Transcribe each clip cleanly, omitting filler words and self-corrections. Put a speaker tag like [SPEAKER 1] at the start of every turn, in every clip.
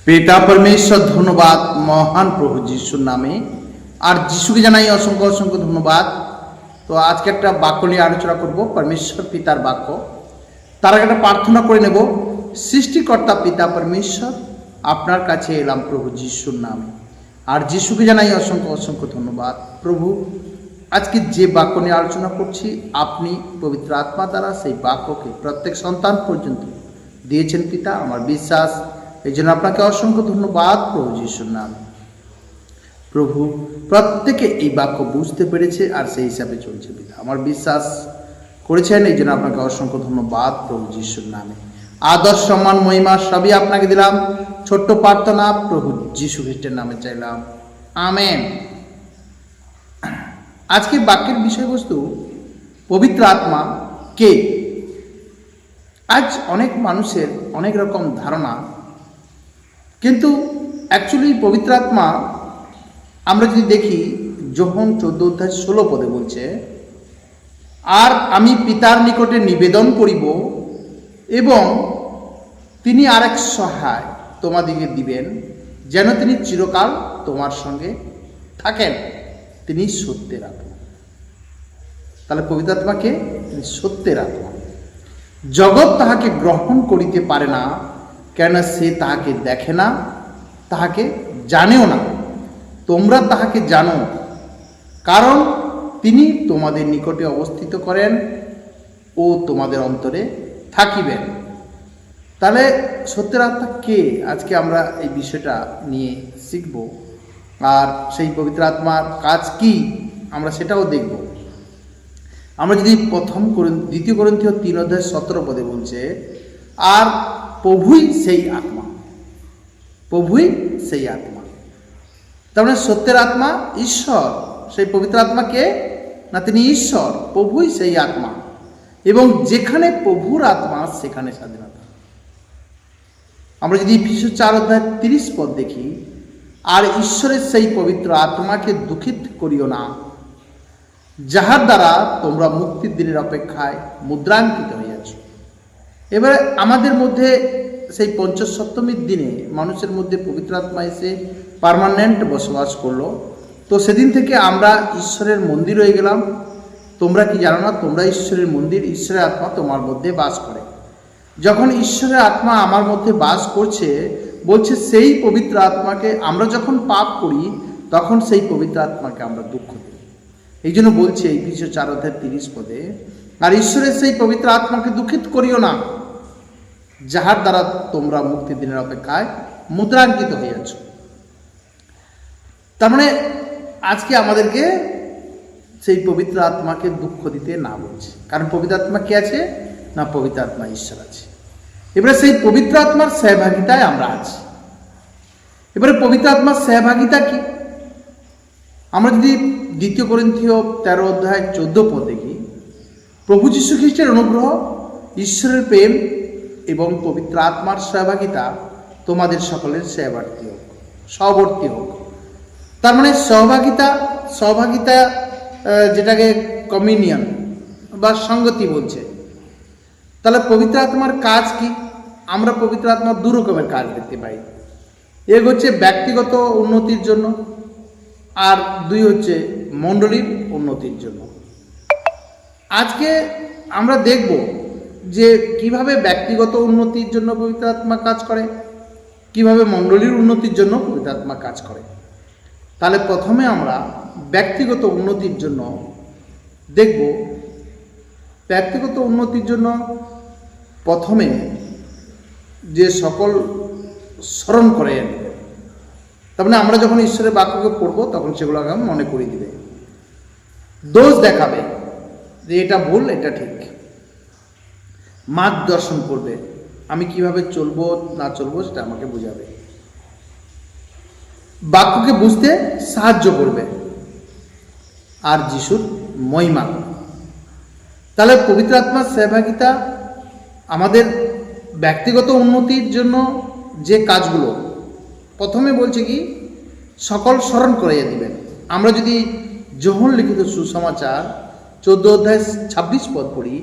[SPEAKER 1] পিতা परमेश्वर धन्यवाद महान प्रभु যিশুর নামে আর যিশুকে জানাই অসংখ্য অসংখ্য ধন্যবাদ। তো আজকে একটা বাক্য নিয়ে আলোচনা করব, परमेश्वर পিতার বাক্য। তার আগে একটা প্রার্থনা করে নেব। সৃষ্টিকর্তা পিতা परमेश्वर আপনার কাছে এলাম প্রভু যিশুর নামে, আর যিশুকে জানাই অসংখ্য অসংখ্য ধন্যবাদ। প্রভু আজকে যে বাক্য নিয়ে আলোচনা করছি, আপনি পবিত্র আত্মা দ্বারা সেই বাক্যকে প্রত্যেক সন্তান পর্যন্ত দিয়েছেন পিতা, আমার বিশ্বাস। এই জন্য আপনাকে অসংখ্য ধন্যবাদ প্রভু যিশুর নাম। প্রভু প্রত্যেকে এই বাক্য বুঝতে পেরেছে আর সেই হিসাবে চলছে পিতা, আমার বিশ্বাস করেছেন। এই জন্য আপনাকে অসংখ্য ধন্যবাদ প্রভু যিশুর নামে। আদর সম্মান মহিমা সবই আপনাকে দিলাম। ছোট্ট প্রার্থনা প্রভু যিশু খ্রিস্টের নামে চাইলাম, আমেন। আজকে বাক্যের বিষয়বস্তু পবিত্র আত্মা কে। আজ অনেক মানুষের অনেক রকম ধারণা, কিন্তু অ্যাকচুয়ালি পবিত্র আত্মা আমরা যদি দেখি, যোহন 14:16 বলছে, আর আমি পিতার নিকটে নিবেদন করিব এবং তিনি আরেক সহায় তোমাদিকে দিবেন, যেন তিনি চিরকাল তোমার সঙ্গে থাকেন। তিনি সত্যের আত্মা। তাহলে পবিত্র আত্মাকে তিনি সত্যের আত্মা। জগৎ তাহাকে গ্রহণ করিতে পারে না, কেন সে তাহাকে দেখে না, তাহাকে জানেও না। তোমরা তাহাকে জানো, কারণ তিনি তোমাদের নিকটে অবস্থিত করেন ও তোমাদের অন্তরে থাকিবেন। তাহলে সত্যের আত্মা কে, আজকে আমরা এই বিষয়টা নিয়ে শিখব। আর সেই পবিত্র আত্মার কাজ কি আমরা সেটাও দেখব। আমরা যদি দ্বিতীয় করিন্থীয় 3:17 বলছে, আর প্রভুই সেই আত্মা, প্রভুই সেই আত্মা। তার মানে সত্যের আত্মা ঈশ্বর। সেই পবিত্র আত্মা কে না, তিনি ঈশ্বর। প্রভুই সেই আত্মা, এবং যেখানে প্রভুর আত্মা সেখানে স্বাধীনতা। আমরা যদি এফেসীয় 4:30 দেখি, আর ঈশ্বরের সেই পবিত্র আত্মাকে দুঃখিত করিও না, যাহার দ্বারা তোমরা মুক্তির দিনের অপেক্ষায় মুদ্রাঙ্কিত হইয়াছ। এবারে আমাদের মধ্যে সেই পঞ্চসপ্তমীর দিনে মানুষের মধ্যে পবিত্র আত্মা এসে পার্মানেন্ট বসবাস করলো। তো সেদিন থেকে আমরা ঈশ্বরের মন্দির হয়ে গেলাম। তোমরা কি জানো না, তোমরা ঈশ্বরের মন্দির, ঈশ্বরের আত্মা তোমার মধ্যে বাস করে। যখন ঈশ্বরের আত্মা আমার মধ্যে বাস করছে, বলছে সেই পবিত্র আত্মাকে, আমরা যখন পাপ করি তখন সেই পবিত্র আত্মাকে আমরা দুঃখ দিই। এই জন্য বলছে এফেসীয় 4:30, আর ঈশ্বরের সেই পবিত্র আত্মাকে দুঃখিত করিও না, যাহার দ্বারা তোমরা মুক্তির দিনের অপেক্ষায় মুদ্রাঙ্কিত হইয়াছ। তার মানে আজকে আমাদেরকে সেই পবিত্র আত্মাকে দুঃখ দিতে না বলছে, কারণ পবিত্র আত্মা কে আছে না, পবিত্র আত্মা ঈশ্বর আছে। এবারে সেই পবিত্র আত্মার সহভাগিতায় আমরা আছি। এবারে পবিত্র আত্মার সহভাগিতা কি, আমরা যদি দ্বিতীয় করিন্থীয় 13:14 দেখি, প্রভু যীশু খ্রিস্টের অনুগ্রহ, ঈশ্বরের প্রেম এবং পবিত্র আত্মার সহভাগিতা তোমাদের সকলের সহবর্তী হোক। তার মানে সহভাগিতা যেটাকে কমিউনিয়ন বা সঙ্গতি বলছে। তাহলে পবিত্র আত্মার কাজ কি? আমরা পবিত্র আত্মার দু রকমের কাজ দেখতে পাই। এক হচ্ছে ব্যক্তিগত উন্নতির জন্য, আর দুই হচ্ছে মণ্ডলীর উন্নতির জন্য। আজকে আমরা দেখব যে কিভাবে ব্যক্তিগত উন্নতির জন্য পবিত্র আত্মা কাজ করে, কিভাবে মণ্ডলীর উন্নতির জন্য পবিত্র আত্মা কাজ করে। তাহলে প্রথমে আমরা ব্যক্তিগত উন্নতির জন্য দেখব। ব্যক্তিগত উন্নতির জন্য প্রথমে যে সকল স্মরণ করে নেবে, তার মানে আমরা যখন ঈশ্বরের বাক্যকে পড়বো তখন সেগুলোকে মনে করিয়ে দিবে, দোষ দেখাবে যে এটা ভুল এটা ঠিক, মার্গদর্শন করবে, আমি কিভাবে চলবো না চলবো সেটা আমাকে বোঝাবে, বাক্যকে বুঝতে সাহায্য করবে, আর যিশুর মহিমা। তাহলে পবিত্র আত্মার সহভাগিতা আমাদের ব্যক্তিগত উন্নতির জন্য যে কাজগুলো, প্রথমে বলছে কি, সকল স্মরণ করাইয়া দিবেন। আমরা যদি যোহন লিখিত সুসমাচার 14:26 পড়ি,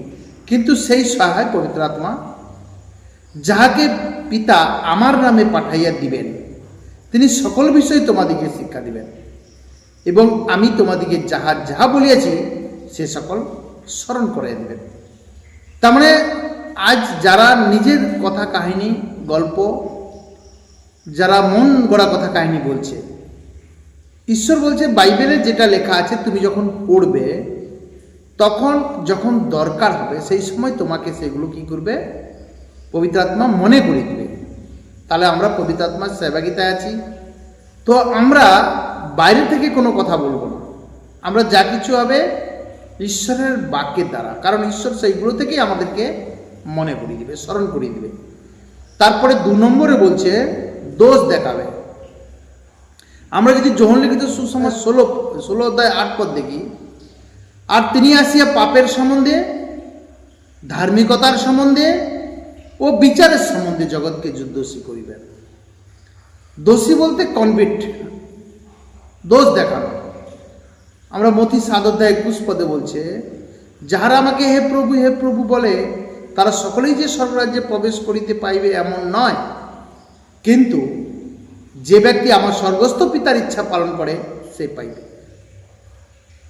[SPEAKER 1] কিন্তু সেই সহায় পবিত্র আত্মা, যাহাকে পিতা আমার নামে পাঠাইয়া দিবেন, তিনি সকল বিষয়ে তোমাদিকে শিক্ষা দিবেন, এবং আমি তোমাদিকে যাহা যাহা বলিয়াছি সে সকল স্মরণ করাইয়া দিবেন। তার মানে আজ যারা নিজের কথা কাহিনী গল্প, যারা মন গড়া কথা কাহিনী বলছে, ঈশ্বর বলছে বাইবেলে যেটা লেখা আছে তুমি যখন পড়বে, তখন যখন দরকার হবে সেই সময় তোমাকে সেগুলো কি করবে, পবিত্র আত্মা মনে করিয়ে দিবে। তাহলে আমরা পবিত্র আত্মার সেবাগিতায় আছি, তো আমরা বাইরে থেকে কোনো কথা বলবো না, আমরা যা কিছু হবে ঈশ্বরের বাক্যের দ্বারা, কারণ ঈশ্বর সেইগুলো থেকেই আমাদেরকে মনে করিয়ে দিবে, স্মরণ করিয়ে দিবে। তারপরে 2 নম্বরে বলছে দোষ দেখাবে। আমরা যদি যোহন লিখিত সুসমাচার 16 অধ্যায় 8 পদ দেখি, আর তিনি আসিয়া পাপের সম্বন্ধে, ধার্মিকতার সম্বন্ধে ও বিচারের সম্বন্ধে জগৎকে দোষী করিবেন। দোষী বলতে কনভিক্ট, দোষ দেখানো। আমরা মথি 7 অধ্যায় 21 পদে বলছে, যাহারা আমাকে হে প্রভু বলে তারা সকলেই যে স্বর্গরাজ্যে প্রবেশ করিতে পাইবে এমন নয়, কিন্তু যে ব্যক্তি আমার স্বর্গস্থ পিতার ইচ্ছা পালন করে সে পাইবে।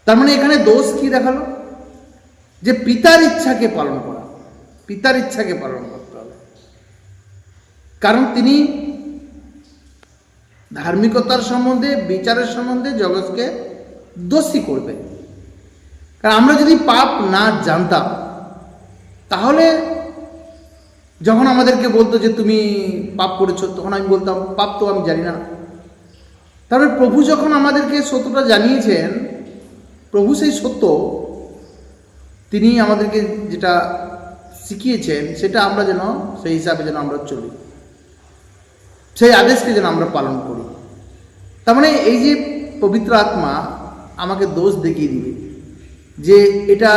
[SPEAKER 1] তার মানে এখানে দোষ কি দেখালো, যে পিতার ইচ্ছাকে পালন করা, পিতার ইচ্ছাকে পালন করতে হবে, কারণ তিনি ধার্মিকতার সম্বন্ধে, বিচারের সম্বন্ধে জগৎকে দোষী করবে। কারণ আমরা যদি পাপ না জানতাম, তাহলে যখন আমাদেরকে বলতো যে তুমি পাপ করেছো, তখন আমি বলতাম পাপ তো আমি জানি না। তারপরে প্রভু যখন আমাদেরকে সত্যটা জানিয়েছেন, প্রভু সেই সত্য তিনি আমাদেরকে যেটা শিখিয়েছেন সেটা আমরা যেন সেই হিসাবে যেন আমরা চলি, সেই আদেশকে যেন আমরা পালন করি। তার মানে এই যে পবিত্র আত্মা আমাকে দোষ দেখিয়ে দিবে যে এটা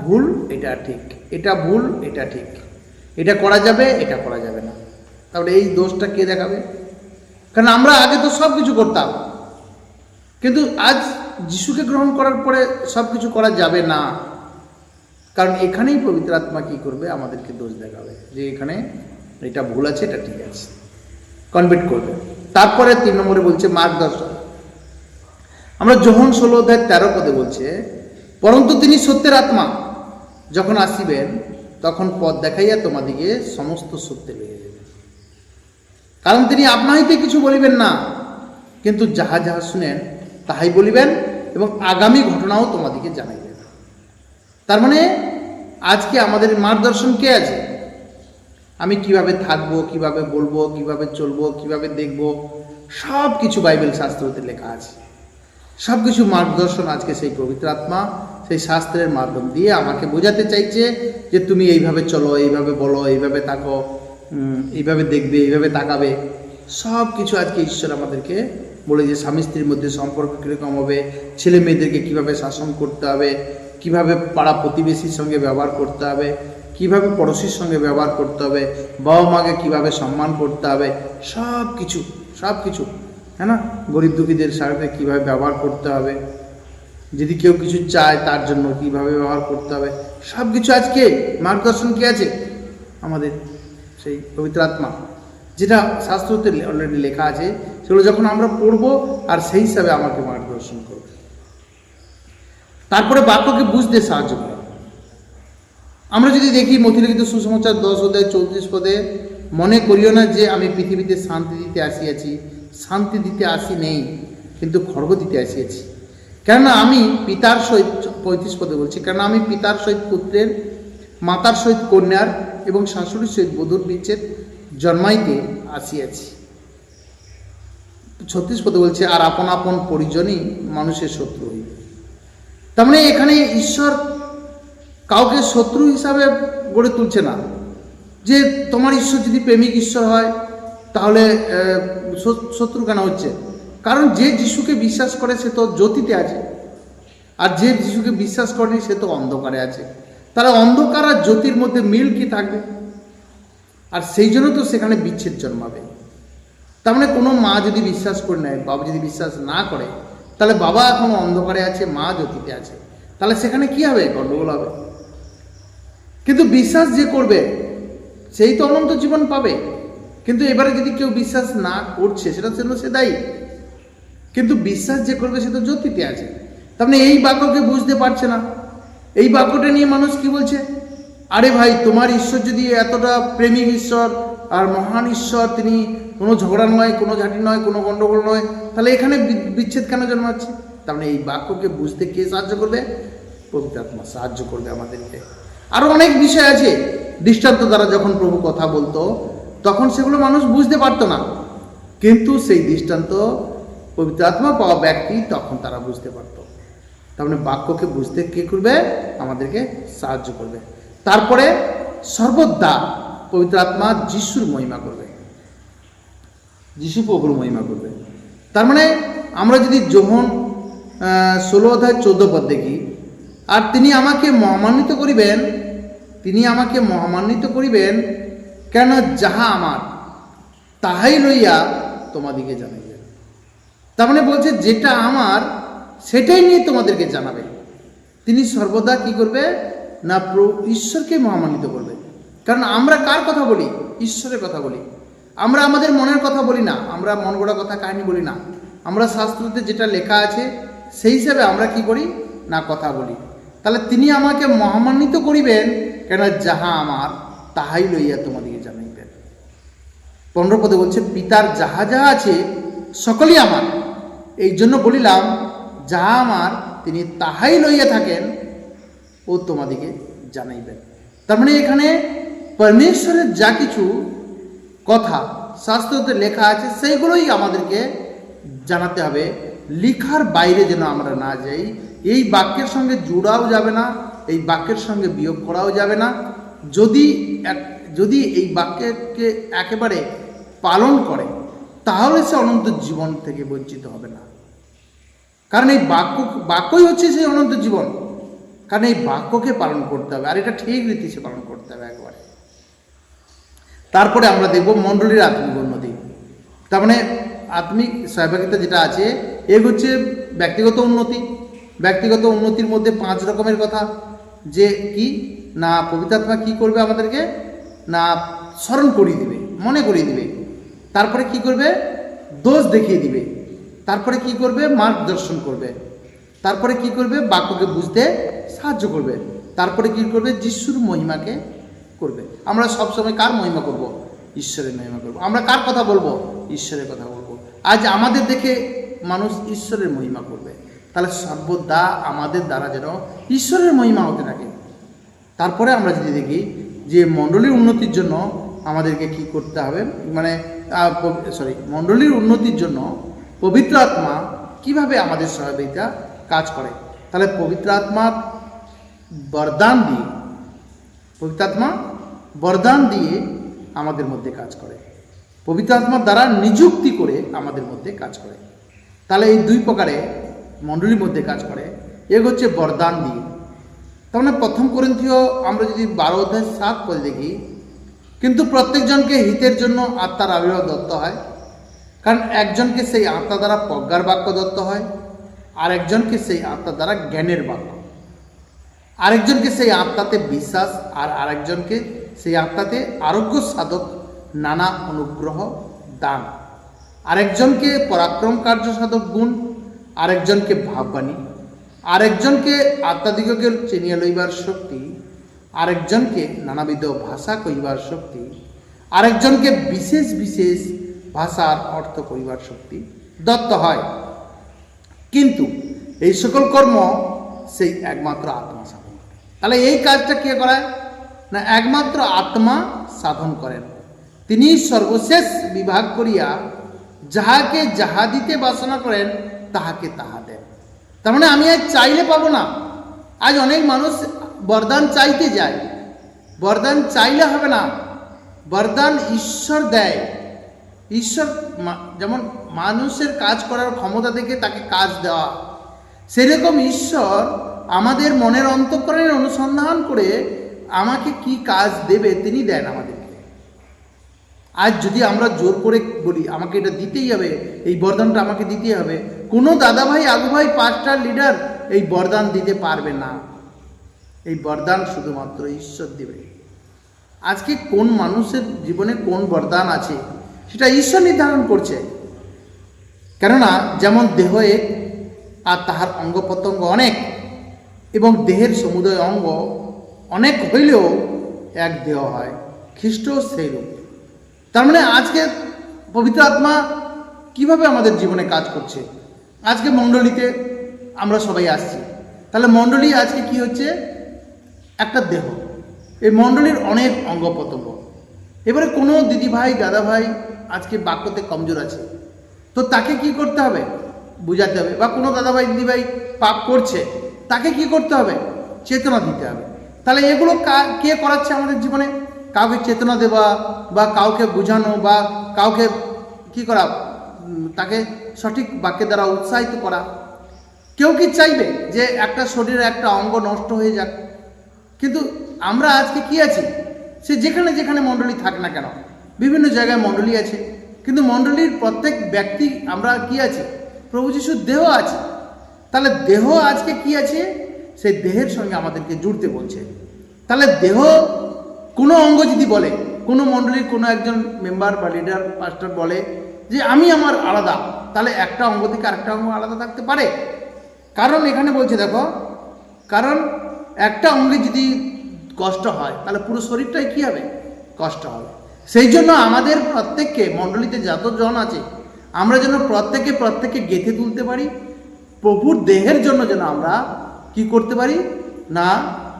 [SPEAKER 1] ভুল, এটা ঠিক, এটা ভুল, এটা ঠিক, এটা করা যাবে, এটা করা যাবে না। তাহলে এই দোষটা কে দেখাবে? কারণ আমরা আগে তো সব কিছু করতাম, কিন্তু আজ যিশুকে গ্রহণ করার পরে সব কিছু করা যাবে না। কারণ এখানেই পবিত্র আত্মা কি করবে, আমাদেরকে দোষ দেখাবে যে এখানে এটা ভুল আছে, এটা ঠিক আছে, কনভিক্ট করবে। তারপরে 3 নম্বরে বলছে মার্গদর্শন। আমরা যোহন 16 অধ্যায় 13 পদে বলছে, পরন্তু তিনি সত্যের আত্মা, যখন আসিবেন তখন পথ দেখাইয়া তোমাদিকে সমস্ত সত্যে লইয়া যাবেন। কারণ তিনি আপনা হইতে কিছু বলিবেন না, কিন্তু যাহা যাহা শুনেন তাহাই বলিবেন, এবং আগামী ঘটনাও তোমাদিকে জানাইবেন। তার মানে আজকে আমাদের মার্গদর্শন কে আছে? আমি কিভাবে থাকবো, কিভাবে বলবো, কিভাবে চলবো, কিভাবে দেখবো, সব কিছু বাইবেল শাস্ত্রতে লেখা আছে। সব কিছু মার্গদর্শন আজকে সেই পবিত্র আত্মা সেই শাস্ত্রের মাধ্যম দিয়ে আমাকে বোঝাতে চাইছে যে তুমি এইভাবে চলো, এইভাবে বলো, এইভাবে থাকো, এইভাবে দেখবে, এইভাবে তাকাবে। সব কিছু আজকে ঈশ্বর আমাদেরকে বলে যে স্বামী স্ত্রীর মধ্যে সম্পর্ক কীরকম হবে, ছেলে মেয়েদেরকে কীভাবে শাসন করতে হবে, কিভাবে পাড়া প্রতিবেশীর সঙ্গে ব্যবহার করতে হবে, কিভাবে পড়োশির সঙ্গে ব্যবহার করতে হবে, বাবা মাকে কীভাবে সম্মান করতে হবে, সব কিছু, হ্যাঁ না, গরিব দুঃখীদের সাথে কীভাবে ব্যবহার করতে হবে, যদি কেউ কিছু চায় তার জন্য কীভাবে ব্যবহার করতে হবে, সব কিছু আজকে মার্গদর্শন কি আছে? আমাদের সেই পবিত্র আত্মা, যেটা শাস্ত্রতে অলরেডি লেখা আছে, সেগুলো যখন আমরা পড়বো আর সেই হিসাবে আমাকে মার্গদর্শন করবে। তারপরে বাক্যকে বুঝতে সাহায্য করে। আমরা যদি দেখি মথিলিখিত সুসমাচার 10 অধ্যায় 34 পদে, মনে করিও না যে আমি পৃথিবীতে শান্তি দিতে আসিয়াছি, শান্তি দিতে আসি নেই, কিন্তু খড়গ দিতে আসিয়াছি। কেননা আমি পিতার সহিত, 35 পদে বলছি, কেননা আমি পিতার সহিত পুত্রের, মাতার সহিত কন্যার এবং শাশুড়ির সহিত বধূর বিচ্ছেদ জন্মাইতে আসিয়াছি। 36 পদে বলছে, আর আপন আপন পরিজনই মানুষের শত্রু হইবে। তার মানে এখানে ঈশ্বর কাউকে শত্রু হিসাবে গড়ে তুলছে না, যে তোমার ঈশ্বর যদি প্রেমিক ঈশ্বর হয় তাহলে শত্রু কেন হচ্ছে? কারণ যে যিশুকে বিশ্বাস করে সে তো জ্যোতিতে আছে, আর যে যিশুকে বিশ্বাস করেনি সে তো অন্ধকারে আছে। তারা অন্ধকার আর জ্যোতির মধ্যে মিল কি থাকবে? আর সেই জন্য তো সেখানে বিচ্ছেদ জন্মাবে। তার মানে কোনো মা যদি বিশ্বাস করে নেয়, বাবা যদি বিশ্বাস না করে, তাহলে বাবা এখনো অন্ধকারে আছে, মা জ্যোতিতে আছে, তাহলে সেখানে কি হবে? গণ্ডগোল হবে। কিন্তু বিশ্বাস যে করবে সেই তো অনন্ত জীবন পাবে। কিন্তু এবারে যদি কেউ বিশ্বাস না করছে সেটা জন্য সে দায়ী, কিন্তু বিশ্বাস যে করবে সে তো জ্যোতিতে আছে। তার মানে এই বাক্যকে বুঝতে পারছে না। এই বাক্যটা নিয়ে মানুষ কি বলছে, আরে ভাই তোমার ঈশ্বর যদি এতটা প্রেমিক ঈশ্বর আর মহান ঈশ্বর, তিনি কোনো ঝগড়া নয়, কোনো ঝাঁটি নয়, কোনো গণ্ডগোল নয়, তাহলে এখানে বিচ্ছেদ কেন জন্মাচ্ছে? তার মানে এই বাক্যকে বুঝতে কে সাহায্য করবে? পবিত্র আত্মা সাহায্য করবে আমাদেরকে। আরো অনেক বিষয় আছে, দৃষ্টান্ত দ্বারা যখন প্রভু কথা বলতো তখন সেগুলো মানুষ বুঝতে পারতো না, কিন্তু সেই দৃষ্টান্ত পবিত্র আত্মা পাওয়া ব্যক্তি তখন তারা বুঝতে পারতো। তার মানে বাক্যকে বুঝতে কে করবে? আমাদেরকে সাহায্য করবে। তারপরে সর্বদা পবিত্র আত্মা যিশুর মহিমা করবে, যিশু প্রভুর মহিমা করবে। তার মানে আমরা যদি যোহন 16:14 দেখি, আর তিনি আমাকে মহামান্বিত করিবেন, তিনি আমাকে মহামান্বিত করিবেন, কেন যাহা আমার তাহাই লইয়া তোমাদিকে জানাইবেন। তার মানে বলছে যেটা আমার সেটাই নিয়ে তোমাদেরকে জানাবে। তিনি সর্বদা কি করবে না, ঈশ্বরকে মহামান্বিত করবে। কারণ আমরা কার কথা বলি? ঈশ্বরের কথা বলি। আমরা আমাদের মনের কথা বলি না, আমরা মন গড়া কথা কাহিনী বলি না, আমরা শাস্ত্রতে যেটা লেখা আছে সেই হিসাবে আমরা কি করি না, কথা বলি। তাহলে তিনি আমাকে মহামান্বিত করিবেন, কেন যাহা আমার তাহাই লইয়া তোমাদিকে জানাইবেন। 15 পদে বলছে, পিতার যাহা যাহা আছে সকলই আমার, এই জন্য বলিলাম যাহা আমার তিনি তাহাই লইয়া থাকেন, ও তোমাদিকে জানাইবেন। তার মানে এখানে পরমেশ্বরের যা কিছু কথা শাস্ত্রতে লেখা আছে সেইগুলোই আমাদেরকে জানাতে হবে, লিখার বাইরে যেন আমরা না যাই। এই বাক্যের সঙ্গে জোড়াও যাবে না, এই বাক্যের সঙ্গে বিয়োগ করাও যাবে না। যদি এই বাক্যকে একেবারে পালন করে তাহলে সে অনন্ত জীবন থেকে বঞ্চিত হবে না। কারণ এই বাক্যই হচ্ছে সেই অনন্ত জীবন। কারণ এই বাক্যকে পালন করতে হবে, আর এটা ঠিক রীতি সে পালন করতে হবে একবারে। তারপরে আমরা দেখব মণ্ডলীর আত্মিক উন্নতি। তার মানে আত্মিক সহভাগিতা যেটা আছে, এ হচ্ছে ব্যক্তিগত উন্নতি। ব্যক্তিগত উন্নতির মধ্যে 5 রকমের কথা, যে কি না পবিত্র আত্মা কি করবে আমাদেরকে না স্মরণ করিয়ে দিবে, মনে করিয়ে দিবে। তারপরে কি করবে? দোষ দেখিয়ে দিবে। তারপরে কি করবে? মার্গদর্শন করবে। তারপরে কি করবে? বাক্যকে বুঝতে সাহায্য করবে। তারপরে কি করবে? যিশুর মহিমাকে করবে। আমরা সবসময় কার মহিমা করব? ঈশ্বরের মহিমা করব। আমরা কার কথা বলবো? ঈশ্বরের কথা বলবো। আজ আমাদের দেখে মানুষ ঈশ্বরের মহিমা করবে, তাহলে সর্বদা আমাদের দ্বারা যেন ঈশ্বরের মহিমা হতে থাকে। তারপরে আমরা যদি দেখি যে মণ্ডলীর উন্নতির জন্য আমাদেরকে কি করতে হবে, মানে মণ্ডলীর উন্নতির জন্য পবিত্র আত্মা কিভাবে আমাদের সহযোগিতা কাজ করে। তাহলে পবিত্র আত্মা বরদান দিয়ে, পবিত্র আত্মা বরদান দিয়ে আমাদের মধ্যে কাজ করে, পবিত্র আত্মার দ্বারা নিযুক্তি করে আমাদের মধ্যে কাজ করে। তাহলে এই 2 প্রকারে মণ্ডলীর মধ্যে কাজ করে। এক হচ্ছে বরদান দিয়ে। তার মানে 1 করিন্থীয় আমরা যদি 12:7 পদে দেখি, কিন্তু প্রত্যেকজনকে হিতের জন্য আত্মার আবির্ভাব দত্ত হয়। কারণ একজনকে সেই আত্মা দ্বারা প্রজ্ঞার বাক্য দত্ত হয়, আর একজনকে সেই আত্মা দ্বারা জ্ঞানের বাক্য, আরেকজনকে সেই আত্মাতে বিশ্বাস, আর আরেকজনকে সেই আত্মাতে আরোগ্য সাধক নানা অনুগ্রহ দান, আরেকজনকে পরাক্রম কার্য সাধক গুণ, আরেকজনকে ভাববাণী, আরেকজনকে আত্মাদিগকে চিনিয়া লইবার শক্তি, আরেকজনকে নানাবিধ ভাষা কহিবার শক্তি, আরেকজনকে বিশেষ বিশেষ ভাষার অর্থ করিবার শক্তি দত্ত হয়। কিন্তু এই সকল কর্ম সেই একমাত্র আত্মা সাধন করে। তাহলে এই কাজটা কে করায় না, একমাত্র আত্মা সাধন করেন। তিনি সর্বশেষ বিভাগ করিয়া যাহাকে যাহা দিতে বাসনা করেন তাহাকে তাহা দেন। তার মানে আমি আজ চাইলে পাবো না। আজ অনেক মানুষ বরদান চাইতে যায়, বরদান চাইলে হবে না, বরদান ঈশ্বর দেয়। ঈশ্বর যেমন মানুষের কাজ করার ক্ষমতা থেকে তাকে কাজ দেওয়া, সেরকম ঈশ্বর আমাদের মনের অন্তঃকরণের অনুসন্ধান করে আমাকে কি কাজ দেবে তিনি দেন আমাদেরকে। আজ যদি আমরা জোর করে বলি আমাকে এটা দিতেই হবে, এই বরদানটা আমাকে দিতেই হবে, কোনো দাদা ভাই আগু ভাই পাস্টার লিডার এই বরদান দিতে পারবে না। এই বরদান শুধুমাত্র ঈশ্বর দেবে। আজকে কোন মানুষের জীবনে কোন বরদান আছে সেটা ঈশ্বর নির্ধারণ করছে। কেননা যেমন দেহ এক আর তাহার অঙ্গ প্রত্যঙ্গ অনেক, এবং দেহের সমুদয় অঙ্গ অনেক হইলেও এক দেহ হয়, খ্রিস্ট সেই রূপ। তার মানে আজকে পবিত্র আত্মা কিভাবে আমাদের জীবনে কাজ করছে। আজকে মণ্ডলীতে আমরা সবাই আসছি, তাহলে মণ্ডলী আজকে কি হচ্ছে, একটা দেহ। এই মণ্ডলীর অনেক অঙ্গ প্রত্যঙ্গ। এবারে কোনো দিদি ভাই দাদা ভাই আজকে বাক্যতে কমজোর আছে, তো তাকে কি করতে হবে, বুঝাতে হবে। বা কোনো দাদা ভাই দিদি ভাই পাপ করছে, তাকে কি করতে হবে, চেতনা দিতে হবে। তাহলে এগুলো কে করাচ্ছে আমাদের জীবনে? কাউকে চেতনা দেওয়া বা কাউকে বোঝানো বা কাউকে কি করা, তাকে সঠিক বাক্যের দ্বারা উৎসাহিত করা। কেউ কি চাইবে যে একটা শরীরের একটা অঙ্গ নষ্ট হয়ে যাক? কিন্তু আমরা আজকে কি আছি, সে যেখানে যেখানে মণ্ডলী থাক না কেন, বিভিন্ন জায়গায় মণ্ডলী আছে, কিন্তু মণ্ডলীর প্রত্যেক ব্যক্তি আমরা কি আছি, প্রভু যিশুর দেহ আছে। তাহলে দেহ আজকে কি আছে, সেই দেহের সঙ্গে আমাদেরকে জুড়তে বলছে। তাহলে দেহ কোনো অঙ্গ যদি বলে, কোনো মণ্ডলীর কোনো একজন মেম্বার বা লিডার পাস্টার বলে যে আমি আমার আলাদা, তাহলে একটা অঙ্গ থেকে আরেকটা অঙ্গ আলাদা থাকতে পারে? কারণ এখানে বলছে দেখো, কারণ একটা অঙ্গে যদি কষ্ট হয় তাহলে পুরো শরীরটাই কি হবে, কষ্ট হবে। সেই জন্য আমাদের প্রত্যেককে মণ্ডলীতে যতজন আছে আমরা যেন প্রত্যেকে গেঁথে তুলতে পারি, প্রভুর দেহের জন্য যেন আমরা কি করতে পারি না,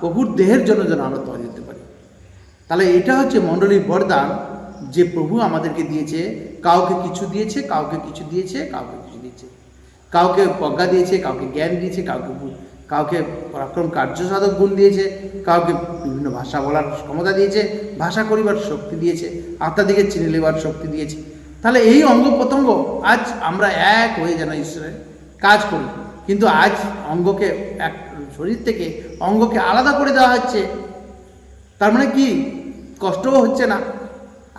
[SPEAKER 1] প্রভুর দেহের জন্য যেন আমরা তৈরি হতে পারি। তাহলে এটা হচ্ছে মণ্ডলীর বরদান যে প্রভু আমাদেরকে দিয়েছে। কাউকে কিছু দিয়েছে, কাউকে কিছু দিয়েছে, কাউকে কিছু দিয়েছে, কাউকে প্রজ্ঞা দিয়েছে, কাউকে জ্ঞান দিয়েছে, কাউকে পরাক্রম কার্য সাধক গুণ দিয়েছে, কাউকে বিভিন্ন ভাষা বলার ক্ষমতা দিয়েছে, ভাষা করিবার শক্তি দিয়েছে, আত্মাদিকে চিনে নেবার শক্তি দিয়েছে। তাহলে এই অঙ্গ প্রত্যঙ্গ আজ আমরা এক হয়ে যেন ঈশ্বরের কাজ করি, কিন্তু আজ অঙ্গকে এক শরীর থেকে অঙ্গকে আলাদা করে দেওয়া হচ্ছে। তার মানে কি, কষ্টও হচ্ছে না।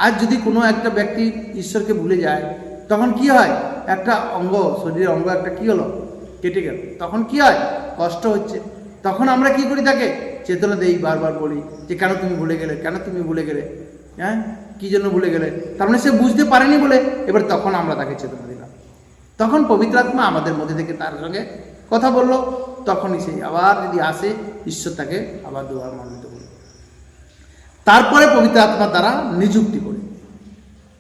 [SPEAKER 1] আজ যদি কোনো একটা ব্যক্তি ঈশ্বরকে ভুলে যায়, তখন কি হয়, একটা অঙ্গ, শরীরের অঙ্গ একটা কি হলো, কেটে গেল, তখন কি হয়, কষ্ট হচ্ছে। তখন আমরা কি করি, তাকে চেতনা দেই, বারবার বলি যে কেন তুমি ভুলে গেলে, কেন তুমি ভুলে গেলে, হ্যাঁ কি জন্য ভুলে গেলে। তার মানে সে বুঝতে পারেনি বলে এবার তখন আমরা তাকে চেতনা দিলাম। তখন পবিত্র আত্মা আমাদের মধ্যে থেকে তার সঙ্গে কথা বললো, তখনই সে আবার যদি আসে, ঈশ্বর তাকে আবার দুবার মনোনীত করল। তারপরে পবিত্র আত্মার দ্বারা নিযুক্তি করে।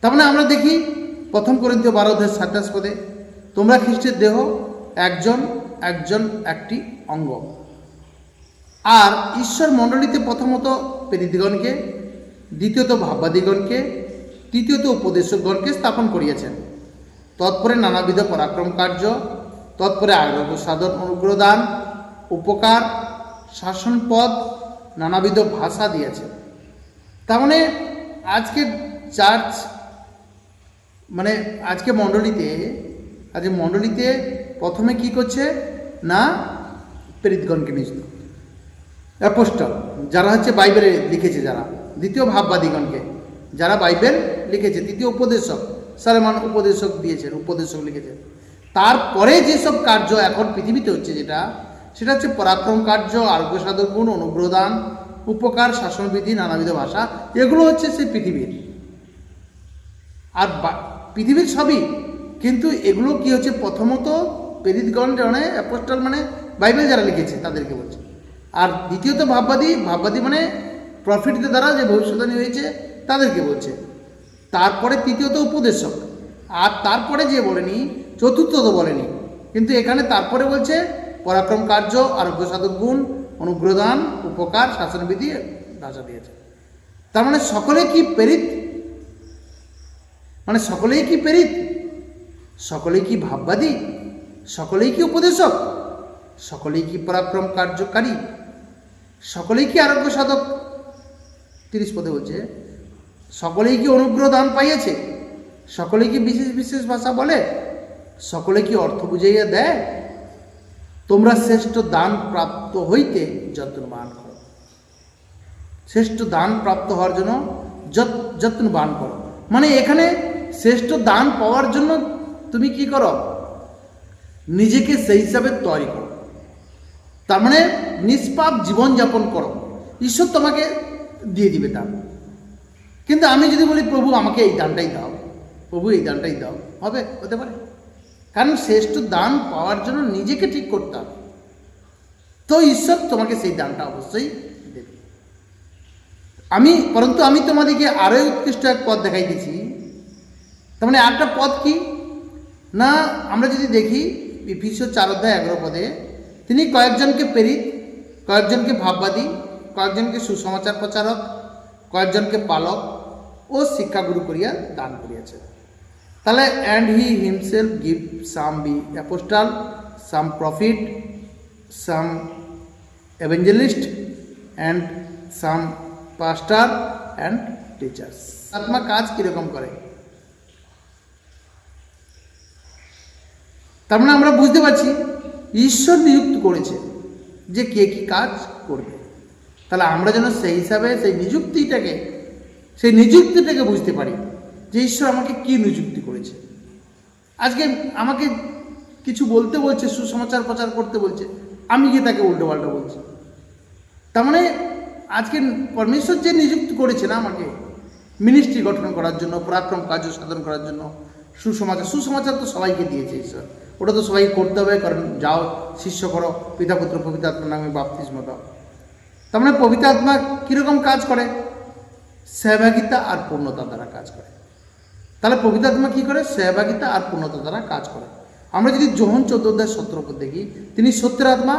[SPEAKER 1] তার মানে আমরা দেখি 1 কোরিন্থীয় 12:27 পদে, তোমরা খ্রিস্টের দেহ, একজন একজন একটি অঙ্গ। আর ঈশ্বর মণ্ডলীতে প্রথমত প্রেরিতগণকে, দ্বিতীয়ত ভাববাদীগণকে, তৃতীয়ত উপদেশকগণকে স্থাপন করিয়াছেন। তৎপরে নানাবিধ পরাক্রম কার্য, তৎপরে আরোগ্য সাধন, অনুগ্রহদান, উপকার, শাসনপদ, নানাবিধ ভাষা দিয়েছেন। তার মানে আজকে চার্চ, মানে আজকে মণ্ডলীতে প্রথমে কি করছে না, প্রেরিতগণকে নিযুক্ত, অ্যাপোস্টল যারা হচ্ছে বাইবেলে লিখেছে, যারা দ্বিতীয় ভাববাদীগণকে যারা বাইবেল লিখেছে, তৃতীয় উপদেশক সালেমান উপদেশক দিয়েছেন, উপদেশক লিখেছেন। তারপরে যেসব কার্য এখন পৃথিবীতে হচ্ছে, সেটা হচ্ছে পরাক্রম কার্য, আরোগ্য সাধক গুণ, অনুগ্রহদান, উপকার, শাসনবিধি, নানাবিধ ভাষা। এগুলো হচ্ছে সেই পৃথিবীর, আর পৃথিবীর সবই। কিন্তু এগুলো কি হচ্ছে, প্রথমত প্রেরিতগণ মানে অ্যাপোস্টল মানে বাইবেল যারা লিখেছে তাদেরকে বলছে। আর দ্বিতীয়ত ভাববাদী মানে প্রফিটদের দ্বারা যে ভবিষ্যৎবাণী হয়েছে তাদেরকে বলছে। তারপরে তৃতীয়ত উপদেশক, আর তারপরে যে বলেনি, চতুর্থত বলেনি, কিন্তু এখানে তারপরে বলছে পরাক্রম কার্য, আরোগ্য সাধক গুণ, অনুগ্রহদান, উপকার, শাসনবিধি, ভাষা দিয়েছে। তার মানে সকলে কি প্রেরিত, মানে সকলেই কি প্রেরিত, সকলেই কি ভাববাদী, সকলেই কি উপদেশক, সকলেই কি পরাক্রম কার্যকারী, সকলেই কি আরোগ্য সাধক। 30 পদে বলছে সকলেই কি অনুগ্রহ দান পাইয়াছে, সকলেই কি বিশেষ বিশেষ ভাষা বলে, সকলে কি অর্থ বুঝাইয়া দেয়। তোমরা শ্রেষ্ঠ দান প্রাপ্ত হইতে যত্নবান করো, শ্রেষ্ঠ দান প্রাপ্ত হওয়ার জন্য যত্নবান করো। মানে এখানে শ্রেষ্ঠ দান পাওয়ার জন্য তুমি কি করো, নিজেকে সেই হিসাবে তৈরি করো। তার মানে নিষ্পাপ জীবনযাপন করো, ঈশ্বর তোমাকে দিয়ে দিবে দান। কিন্তু আমি যদি বলি প্রভু আমাকে এই দানটাই দাও, প্রভু এই দানটাই দাও, হবে, হতে পারে। কারণ শ্রেষ্ঠ দান পাওয়ার জন্য নিজেকে ঠিক করতে হবে, তো ঈশ্বর তোমাকে সেই দানটা অবশ্যই দেবে। পরন্তু আমি তোমাদেরকে আরো উৎকৃষ্ট এক পথ দেখাই দিয়েছি। তার মানে একটা পথ কি না, আমরা যদি দেখি এফেসীয় 4:11 তিনি কয়েকজনকে প্রেরিত, কয়েকজনকে ভাববাদী, কয়েকজনকে সুসমাচার প্রচারক, কয়েকজনকে পালক ও শিক্ষাগুরু করিয়া দান করিয়াছেন। তাহলে and he himself give some be apostle, some prophet, some evangelist and some pastor and teachers. আত্মা কাজ কিরকম করে, তার মানে আমরা বুঝতে পারছি ঈশ্বর নিযুক্ত করেছে যে কে কি কাজ করবে। তাহলে আমরা যেন সেই হিসাবে সেই নিযুক্তিটাকে বুঝতে পারি যে ঈশ্বর আমাকে কি নিযুক্তি করেছে। আজকে আমাকে কিছু বলতে বলছে, সুসমাচার প্রচার করতে বলছে, আমি গিয়ে তাকে উল্টোপাল্টা বলছি। তার মানে আজকে পরমেশ্বর যে নিযুক্ত করেছে না আমাকে মিনিস্ট্রি গঠন করার জন্য, পরাক্রম কার্য সাধন করার জন্য, সুসমাচার তো সবাইকে দিয়েছে ঈশ্বর, ওটা তো সবাই করতে হবে। কারণ যাও শিষ্য করো, পিতা পুত্র পবিত্র আত্মার নামে বাপ্তিস্ম দাও। তার মানে পবিত্র আত্মা কীরকম কাজ করে, সহভাগিতা আর পূর্ণতা দ্বারা কাজ করে। তাহলে পবিত্র আত্মা কী করে, সহভাগিতা আর পূর্ণতা দ্বারা কাজ করে। আমরা যদি যোহন 14:17 দেখি, তিনি সত্যের আত্মা,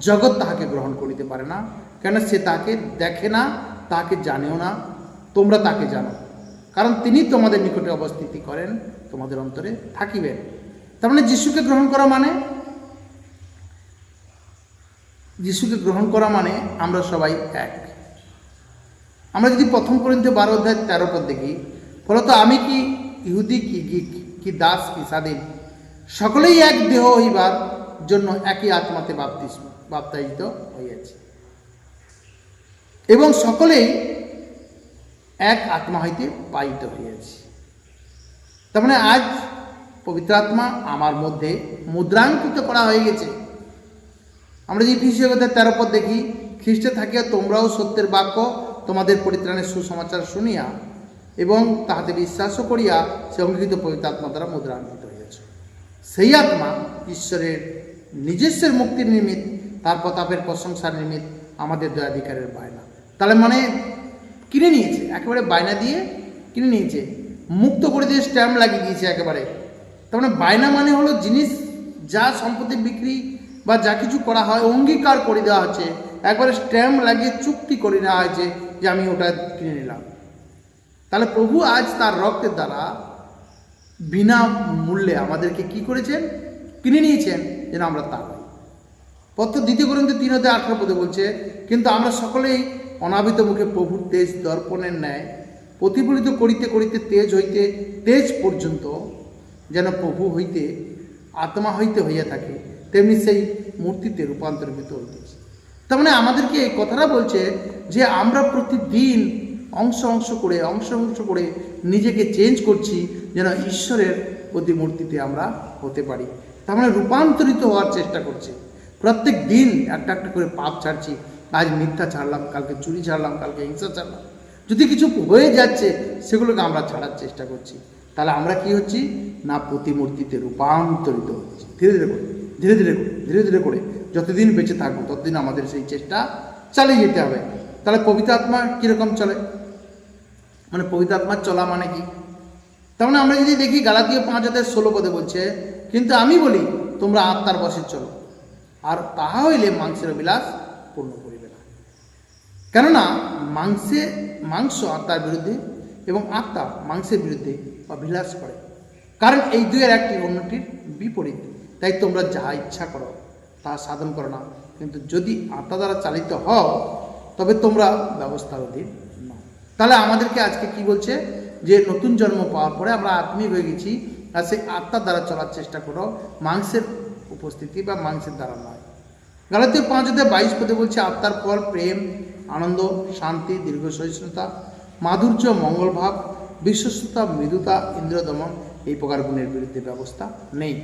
[SPEAKER 1] জগৎ তাহাকে গ্রহণ করিতে পারে না, কেন সে তাকে দেখে না, তাকে জানেও না, তোমরা তাকে জানো, কারণ তিনি তোমাদের নিকটে অবস্থিতি করেন, তোমাদের অন্তরে থাকিবেন। তার মানে যিশুকে গ্রহণ করা মানে আমরা সবাই এক। আমরা যদি 1 Corinthians 12:13 দেখি, ফলত আমি কি ইহুদি কি গ্রীক কি দাস কি স্বাধীন, সকলেই এক দেহ হইবার জন্য একই আত্মাতে বাপ্তায়িত হইয়াছে, এবং সকলেই এক আত্মা হইতে পায়িত হইয়াছে। তার মানে আজ পবিত্র আত্মা আমার মধ্যে মুদ্রাঙ্কিত করা হয়ে গেছে। আমরা যদি এফেসীয় 13 দেখি, খ্রিস্টে থাকিয়া তোমরাও সত্যের বাক্য তোমাদের পরিত্রাণের সুসমাচার শুনিয়া এবং তাহাতে বিশ্বাসও করিয়া সে অঙ্গীকৃত পবিত্র আত্মা দ্বারা মুদ্রাঙ্কিত হইয়াছে। সেই আত্মা ঈশ্বরের নিজস্বের মুক্তির নিমিত্ত, তার প্রতাপের প্রশংসার নিমিত্ত আমাদের দয়াধিকারের বায়না। তাহলে মানে কিনে নিয়েছে, একেবারে বায়না দিয়ে কিনে নিয়েছে, মুক্ত করে দিয়ে স্ট্যাম্প লাগিয়ে দিয়েছে একেবারে। তার মানে বায়না মানে হলো জিনিস, যা সম্পত্তি বিক্রি বা যা কিছু করা হয় অঙ্গীকার করে দেওয়া হচ্ছে, একবারে স্ট্যাম্প লাগিয়ে চুক্তি করে নেওয়া হয়েছে যে আমি ওটা কিনে নিলাম। তাহলে প্রভু আজ তার রক্তের দ্বারা বিনা মূল্যে আমাদেরকে কি করেছেন, কিনে নিয়েছেন, যেন আমরা তা পাই। 2 Corinthians 3:18 বলছে, কিন্তু আমরা সকলেই অনাবিত মুখে প্রভুর তেজ দর্পণের ন্যায় প্রতিফলিত করিতে করিতে তেজ হইতে তেজ পর্যন্ত যেন প্রভু হইতে আত্মা হইতে হইয়া থাকে, তেমনি সেই মূর্তিতে রূপান্তরিত হইতেছে। তার মানে আমাদেরকে এই কথাটা বলছে যে আমরা প্রতিদিন অংশ অংশ করে নিজেকে চেঞ্জ করছি, যেন ঈশ্বরের প্রতিমূর্তিতে আমরা হতে পারি। তার মানে রূপান্তরিত হওয়ার চেষ্টা করছি। প্রত্যেক দিন একটা একটা করে পাপ ছাড়ছি। আজ মিথ্যা ছাড়লাম, কালকে চুরি ছাড়লাম, কালকে হিংসা ছাড়লাম। যদি কিছু হয়ে যাচ্ছে সেগুলোকে আমরা ছাড়ার চেষ্টা করছি। তাহলে আমরা কি হচ্ছি না, প্রতিমূর্তিতে রূপান্তরিত হচ্ছি। ধীরে ধীরে করে যতদিন বেঁচে থাকবো ততদিন আমাদের সেই চেষ্টা চালিয়ে যেতে হবে। তাহলে পবিত্র আত্মা কীরকম চলে, মানে পবিত্র আত্মার চলা মানে কি? তার মানে আমরা যদি দেখি গালাতীয় 5:16 বলছে, কিন্তু আমি বলি তোমরা আত্মার বশে চলো, আর তাহা হইলে মাংসের অভিলাষ পূর্ণ করিবে না। কেননা মাংস আত্মার বিরুদ্ধে এবং আত্মা মাংসের বিরুদ্ধে অভিলাষ করে, কারণ এই দুইয়ের একটি অন্যটির বিপরীত। তাই তোমরা যাহা ইচ্ছা করো তাহা সাধন করো না, কিন্তু যদি আত্মা দ্বারা চালিত হও তবে তোমরা ব্যবস্থার অধীন নও। তাহলে আমাদেরকে আজকে কি বলছে, যে নতুন জন্ম পাওয়ার পরে আমরা আত্মিক হয়ে গেছি, আর সেই আত্মার দ্বারা চলার চেষ্টা করো, মাংসের উপস্থিতি বা মাংসের দ্বারা নয়। গালাতীয় 5:22 বলছে, আত্মার ফল প্রেম, আনন্দ, শান্তি, দীর্ঘ সহিষ্ণুতা, মাধুর্য, মঙ্গলভাব, বিশ্বস্ততা, মৃদুতা, ইন্দ্রিয় দমন, এই প্রকার গুণের বিরুদ্ধে ব্যবস্থা নেই।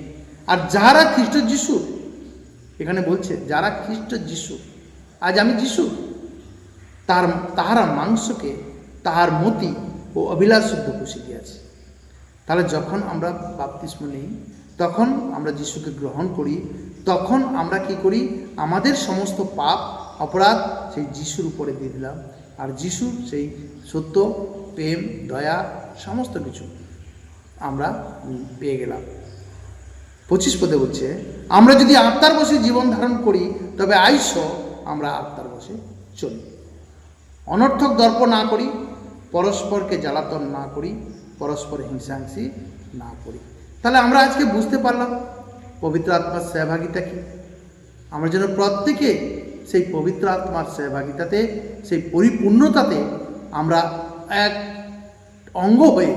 [SPEAKER 1] আর যারা খ্রিস্ট যিশু, এখানে বলছে যারা খ্রিস্ট যিশু, আজ আমি যিশু, তাহারা মাংসকে তাহার মতি ও অভিলাষ শুদ্ধ পুষি দিয়েছে। তাহলে যখন আমরা বাপ্তিস্ম নিই, তখন আমরা যিশুকে গ্রহণ করি, তখন আমরা কি করি, আমাদের সমস্ত পাপ অপরাধ সেই যিশুর উপরে দিয়ে দিলাম, আর যিশু সেই সত্য, প্রেম, দয়া সমস্ত কিছু আমরা পেয়ে গেলাম। 25 পদে বলছে, আমরা যদি আত্মার বশে জীবন ধারণ করি তবে আইস আমরা আত্মার বশে চলি। অনর্থক দর্প না করি, পরস্পরকে জ্বালাতন না করি, পরস্পর হিংসাহিংসি না করি। তাহলে আমরা আজকে বুঝতে পারলাম পবিত্র আত্মার সহভাগিতা কি। আমরা যেন প্রত্যেকে সেই পবিত্র আত্মার সহভাগিতাতে, সেই পরিপূর্ণতাতে আমরা এক অঙ্গ হয়ে,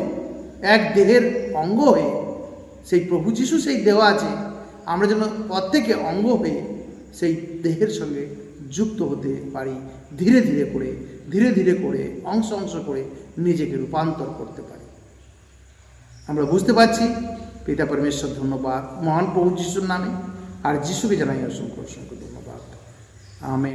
[SPEAKER 1] এক দেহের অঙ্গ হয়ে, সেই প্রভু যিশু সেই দেহ আছে, আমরা যেন প্রত্যেকে অঙ্গ হয়ে সেই দেহের সঙ্গে যুক্ত হতে পারি, ধীরে ধীরে করে অংশ অংশ করে নিজেকে রূপান্তর করতে পারি। আমরা বুঝতে পারছি। পিতা পরমেশ্বর ধন্যবাদ মহান প্রভু যিশুর নামে, আর যিশুকে জানাই অসংখ্য অসংখ্য ধন্যবাদ। আমেন।